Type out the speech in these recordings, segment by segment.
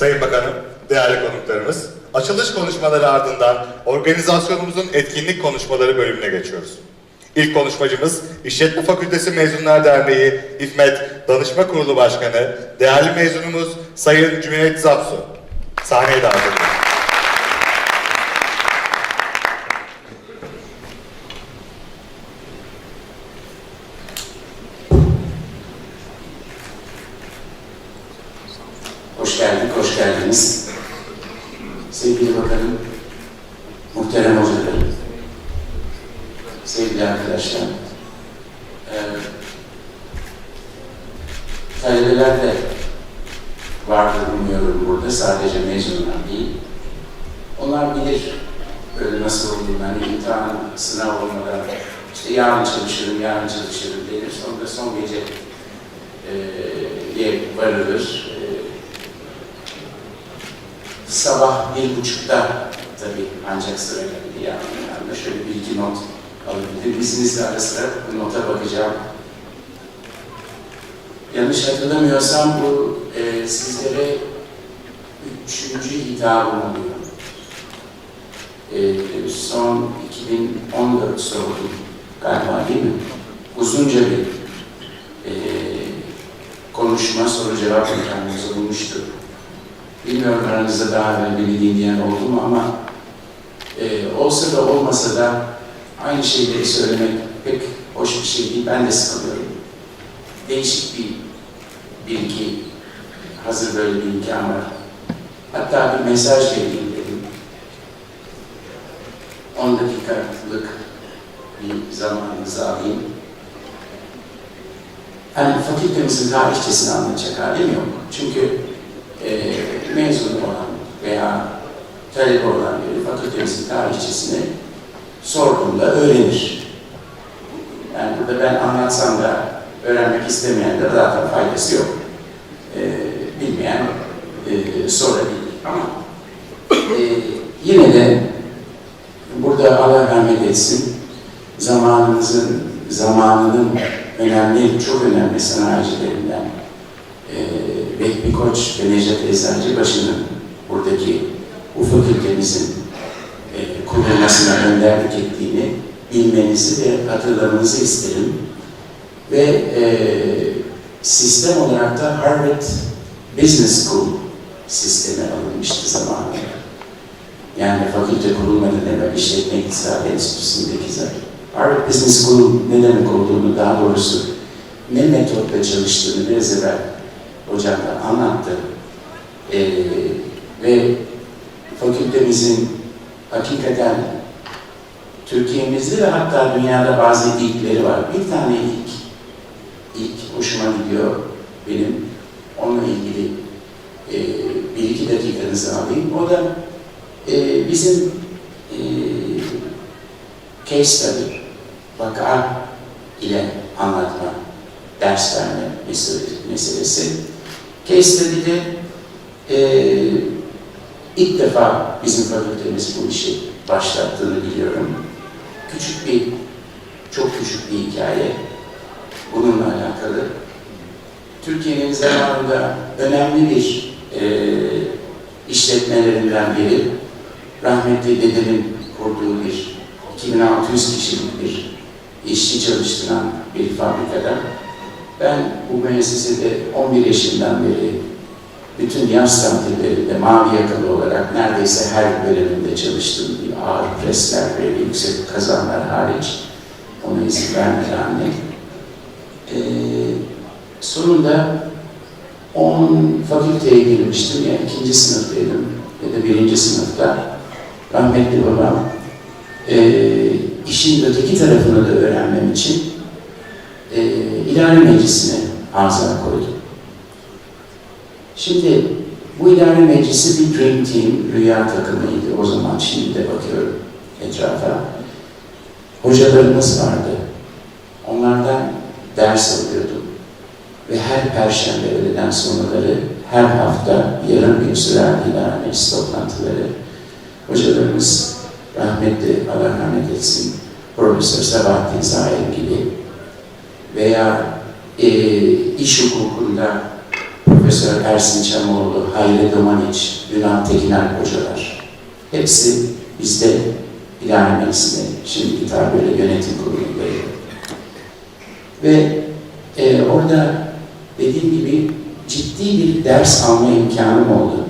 Sayın Bakanım, değerli konuklarımız, açılış konuşmaları ardından organizasyonumuzun etkinlik konuşmaları bölümüne geçiyoruz. İlk konuşmacımız İşletme Fakültesi Mezunlar Derneği İFMET Danışma Kurulu Başkanı, değerli mezunumuz Sayın Cüneyt Zapsu. Sahneye davet ediyoruz. Hoş geldik, hoş geldiniz. Sevgili bakanım, muhterem hocalarım, sevgili arkadaşlar, talebeler de vardır umuyorum burada, sadece mezunlar değil. Onlar bilir böyle nasıl olduğunu, hani imtihan, sınav olmadan, işte yarın çalışırım denir, sonra son gece varılır. Sabah 1.30'da tabii ancak sıra geldi yani şöyle bir iki not alabilir. İzninizle ara sıra bu nota bakacağım. Yanlış hatırlamıyorsam bu sizlere 3. hitabım oluyor. Son 2014 sordum galiba, değil mi? Uzunca bir konuşma, soru cevap imkanımız olmuştu. Bilmiyorum aranızda daha evvel beni dinleyen oldu mu ama olsa da olmasa da aynı şeyleri söylemek pek hoş bir şey değil. Ben de sıkılıyorum. Değişik bir bilgi, hazır böyle bir imkan var. Hatta bir mesaj vereyim dedim. 10 dakikalık bir zamanınızı alayım. Yani fakültemizin tarihçesini anlatacak halim yok. Çünkü mezun olan veya talebe olan biri fakültemizin tarihçesini sorduğunda öğrenir. Yani burada ben anlatsam da öğrenmek istemeyenlere zaten faydası yok. Bilmeyen sorabilir. Ama yine de burada Allah rahmet etsin, zamanının önemli, çok önemli sanayicilerinden Vehbi Koç ve Necdet Eczacıbaşı'nın buradaki bu fakültemizin kurulmasına önderlik ettiğini bilmenizi ve hatırlamanızı isterim. Ve sistem olarak da Harvard Business School sistemi alınmıştı zamanında. Yani fakülte kurulmadan evvel İşletme İktisadi Enstitüsü'ndeki zaten. Harvard Business School ne demek olduğunu, daha doğrusu ne metotla çalıştığını biraz evvel hocam da anlattı. Ve fakültemizin hakikaten Türkiye'mizde ve hatta dünyada bazı ilkleri var. Bir tane ilk hoşuma gidiyor benim. Onunla ilgili bir iki dakikanızı alayım. O da bizim case study, vaka ile anlatma, ders verme meselesi. Case study'de ilk defa bizim fakültemiz bu işi başlattığını biliyorum. Çok küçük bir hikaye bununla alakalı. Türkiye'nin zamanında önemli bir işletmelerinden biri, rahmetli dedemin kurduğu bir 2600 kişilik bir işçi çalıştıran bir fabrikada ben bu müessesede 11 yaşından beri bütün yaz tatillerinde mavi yakalı olarak neredeyse her bölümünde çalıştım. Ağır presler ve yüksek kazanlar hariç. Ona izin vermedi annem. Sonunda 10 fakülteye girmiştim. Yani 2. sınıftaydım ya da 1. sınıfta. Rahmetli babam işin öteki tarafını da öğrenmem için idare meclisine arıza koydu. Şimdi bu idare meclisi bir Dream Team, rüya takımıydı o zaman, şimdi de bakıyorum etrafa. Hocalarımız vardı. Onlardan ders alıyordum. Ve her perşembe öğleden sonraları, her hafta yarım gün süren idare meclis toplantıları. Hocalarımız rahmetli, Allah rahmet etsin, Profesör Sabahattin Zahir gibi veya iş hukukunda Profesör Ersin Çamoğlu, Hayri Domaniç, Ünal Tekiner hocalar. Hepsi bizde İlahiyat Meclisi'nde, şimdiki tabirle yönetim kurulundayım. Ve orada dediğim gibi ciddi bir ders alma imkanım oldu.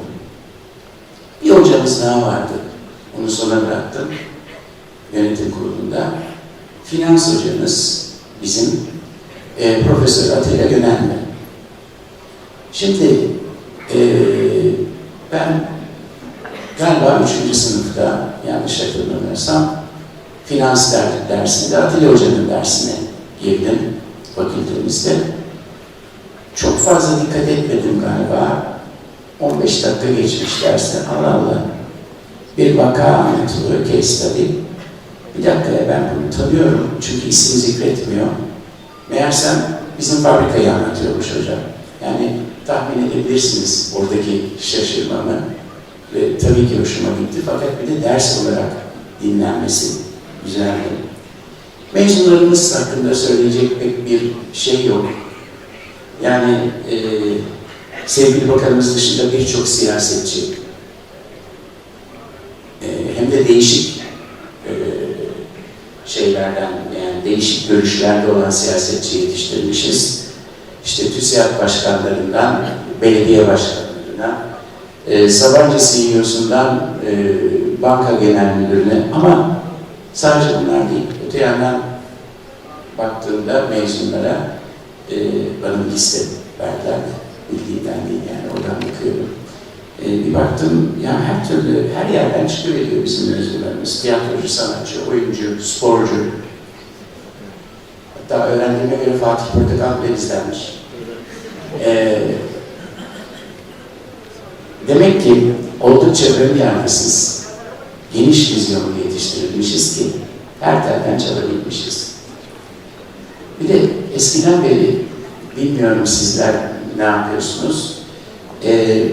Bir hocamız daha vardı. Onu sona bıraktım. Yönetim kurulunda. Finans hocamız bizim Profesör Atilla Gönenli. Şimdi ben galiba 3. sınıfta, yanlış hatırlamıyorsam, finans dersinde Atilla Hoca'nın dersine girdim fakültemizde. Çok fazla dikkat etmedim galiba. 15 dakika geçmiş derste. Allah Allah. Bir vaka anlatılıyor, case study. Bir dakika, ben bunu tanıyorum çünkü isim zikretmiyor. Meğersem bizim fabrikayı anlatıyormuş hocam. Yani tahmin edebilirsiniz oradaki şaşırmamı. Ve tabii ki hoşuma gitti fakat bir de ders olarak dinlenmesi güzeldi. Mezunlarımız hakkında söyleyecek pek bir şey yok. Yani sevgili bakanımız dışında birçok siyasetçi hem de değişik şeylerden, yani değişik görüşlerde olan siyasetçi yetiştirmişiz. İşte TÜSİAD başkanlarından, belediye başkanlarına, Sabancı CEO'sundan banka genel müdürüne, ama sadece bunlar değil. Öte yandan baktığımda mezunlara bana bir liste verdiler. Bildiğimden değil, yani oradan bakıyorum. Bir baktım, yani her türlü, her yerden çıkıveriyor bizim mezunlarımız. Tiyatrocu, sanatçı, oyuncu, sporcu. Hatta öğrendiğime göre Fatih Portakal bile izlenmiş. Demek ki oldukça ön yargısız, geniş vizyonlu yetiştirilmişiz ki her telden çalabilmişiz. Bir de eskiden beri, bilmiyorum sizler ne yapıyorsunuz,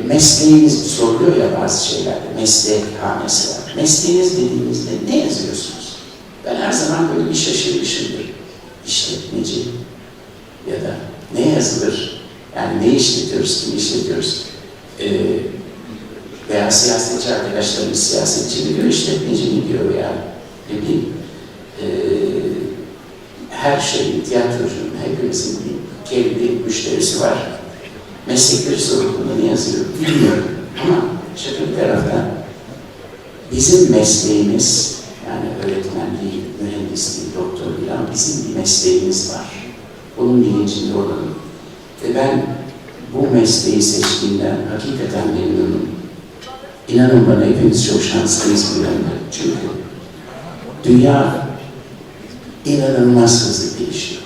mesleğiniz soruluyor ya bazı şeylerde, meslek hanesi var. Mesleğiniz dediğinizde ne yazıyorsunuz? Ben her zaman böyle bir şaşırmışımdır. İşletmeci ya da ne yazılır? Yani ne işletiyoruz, kim işletiyoruz? Veya siyasetçi arkadaşlarımız siyasetçi mi diyor, işletmeci mi diyor yani. Ne bileyim, her şeyin, tiyatrocunun, hepimizin bir kendi müşterisi var. Meslekleri sorulduğunda ne yazıyor bilmiyorum. Ama şaka bir taraftan bizim mesleğimiz, yani öğretmen değil, mühendis değil, doktor değil, ama bizim bir mesleğimiz var. Bunun bilincinde olalım. Ve ben bu mesleği seçtiğimden hakikaten memnunum. İnanın bana, hepimiz çok şanslıyız bu yönde. Çünkü dünya inanılmaz hızlı gelişiyor.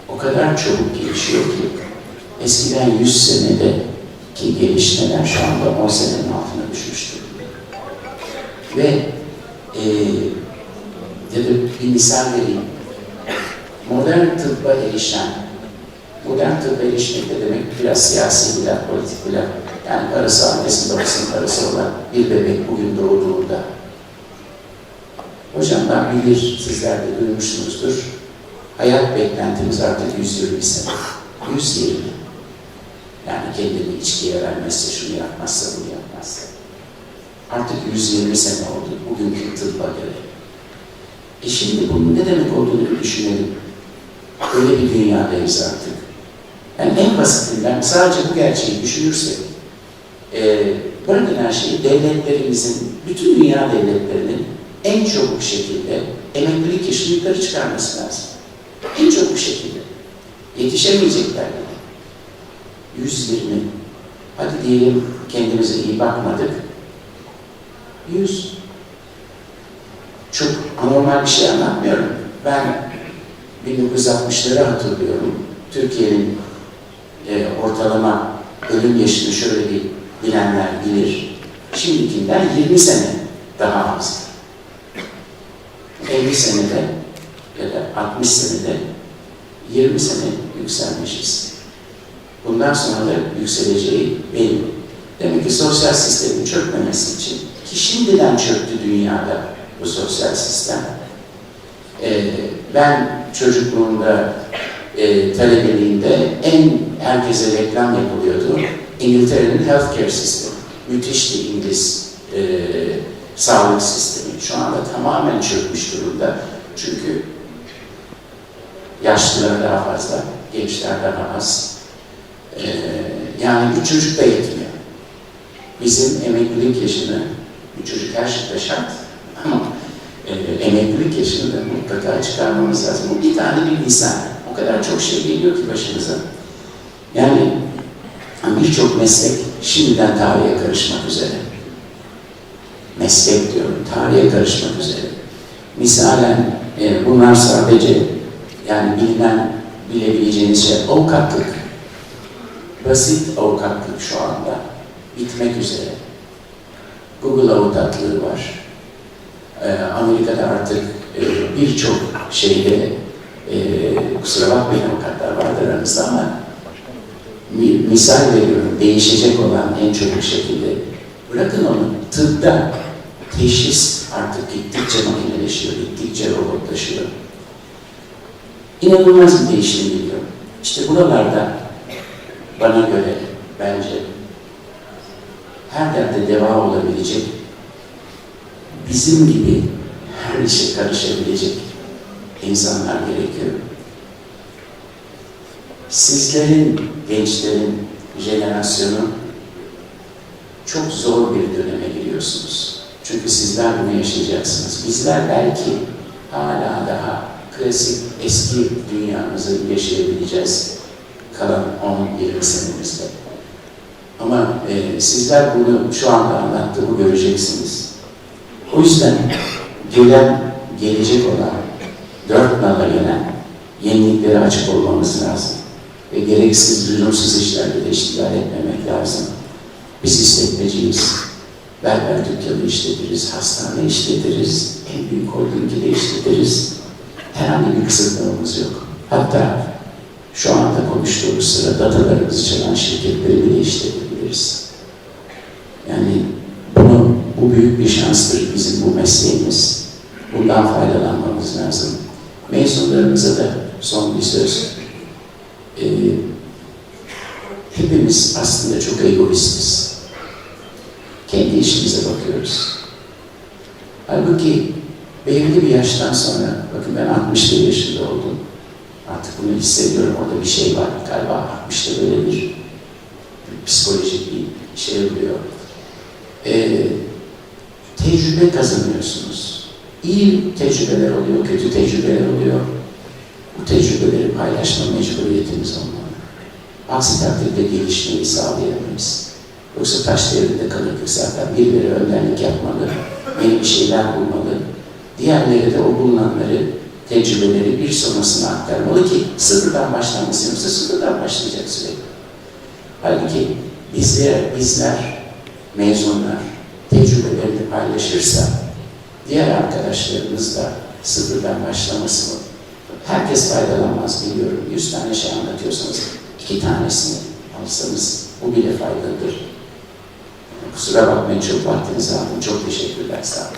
O kadar çabuk gelişiyor ki eskiden 100 senede ki gelişmeler şu anda 10 senenin altına düşmüştür. Ve ya da bir misal vereyim. Modern tıbba erişen, modern tıbba erişmek de demek biraz siyasi bilen, politik bilen, yani parası, annesinin babasının parası olan bir bebek bugün doğduğunda. Hocamdan bilir, sizler de duymuşsunuzdur. Hayat beklentimiz artık 120 sene. 120. Yani kendini içkiye vermezse, şunu yapmazsa, bunu yapmazsa. Artık 120 sene oldu bugünkü tıbba göre. Şimdi bunun ne demek olduğunu bir düşünelim. Öyle bir dünyadayız artık. Yani en basitinden sadece bu gerçeği düşünürsek, bırakın her şeyi, devletlerimizin, bütün dünya devletlerinin en çabuk şekilde emeklilik yaşını yukarı çıkarması lazım. En çabuk şekilde. Yetişemeyecekler yani. 120. Hadi diyelim kendimize iyi bakmadık. 100. Çok anormal bir şey anlatmıyorum. Ben 1960'ları hatırlıyorum. Türkiye'nin ortalama ölüm yaşını şöyle bir bilenler bilir. Şimdikinden 20 sene daha az. 50 senede ya da 60 senede 20 sene yükselmişiz. Bundan sonra da yükseleceği belli. Demek ki sosyal sistemin çökmemesi için, ki şimdiden çöktü dünyada bu sosyal sistem. Ben çocukluğumda, talebeliğimde herkese reklam yapılıyordu. İngiltere'nin healthcare sistemi, müthiş bir İngiliz sağlık sistemi. Şu anda tamamen çökmüş durumda. Çünkü yaşlılar daha fazla, gençler daha az. Yani bir çocuk da yetmiyor. Bizim emeklilik yaşını, bir çocuk her şeyde şart ama emeklilik yaşını da mutlaka çıkarmamız lazım. Bu bir tane bir insan. O kadar çok şey geliyor ki başımıza. Yani birçok meslek şimdiden tarihe karışmak üzere. Meslek diyorum, tarihe karışmak üzere. Misalen bunlar sadece yani bilebileceğiniz şey avukatlık. Basit avukatlık şu anda bitmek üzere. Google avukatlığı var. Amerika'da artık birçok şeyde kusura bakmayın avukatlar vardır aranızda ama misal veriyorum, değişecek olan en çok bir şekilde bırakın onu, tıpta teşhis artık gittikçe makineleşiyor, gittikçe robotlaşıyor. İnanılmaz bir değişim geliyor. İşte buralarda bana göre bence her derde deva olabilecek, bizim gibi her işe karışabilecek insanlar gerekiyor. Sizlerin, gençlerin jenerasyonu çok zor bir döneme giriyorsunuz. Çünkü sizler bunu yaşayacaksınız. Bizler belki hala daha klasik, eski dünyamızı yaşayabileceğiz kalan 10-20 senemizde. Ama sizler bunu şu anda anlattığımı göreceksiniz. O yüzden gelecek olan, 4 nala gelen yeniliklere açık olmamız lazım. Ve gereksiz, lüzumsuz işlerle de iştigal etmemek lazım. Biz işletmeciyiz. Berber dükkanı işletiriz, hastane işletiriz, en büyük holdingi de işletiriz. Herhangi bir kısıtlamamız yok. Hatta şu anda konuştuğumuz sıra datalarımızı çalan şirketleri bile işletebiliriz. Yani bu büyük bir şanstır bizim bu mesleğimiz. Bundan faydalanmamız lazım. Mezunlarımıza da son bir söz. Hepimiz aslında çok egoistiz. Kendi işimize bakıyoruz. Halbuki belirli bir yaştan sonra, bakın ben 61 yaşında oldum. Artık bunu hissediyorum, orada bir şey var. Galiba 60'ta böyle bir psikolojik bir şey oluyor. Tecrübe kazanıyorsunuz. İyi tecrübeler oluyor, kötü tecrübeler oluyor. Bu tecrübeleri paylaşma mecburiyetimiz olmalı. Aksi takdirde gelişmeyi sağlayamayız. Yoksa taş devrinde kalırdık zaten. Birileri önderlik yapmalı, yeni bir şeyler bulmalı. Diğerleri de o bulunanları, tecrübeleri bir sonrasına aktarmalı ki sıfırdan başlanması yoksa sıfırdan başlayacak sürekli. Halbuki bizler, mezunlar tecrübelerini paylaşırsa diğer arkadaşlarımız da sıfırdan başlaması mı? Herkes faydalanmaz biliyorum. 100 tane şey anlatıyorsanız 2 tanesini alsanız bu bile faydalıdır. Kusura bakmayın çok vaktinizi aldım. Çok teşekkürler. Sağ olun.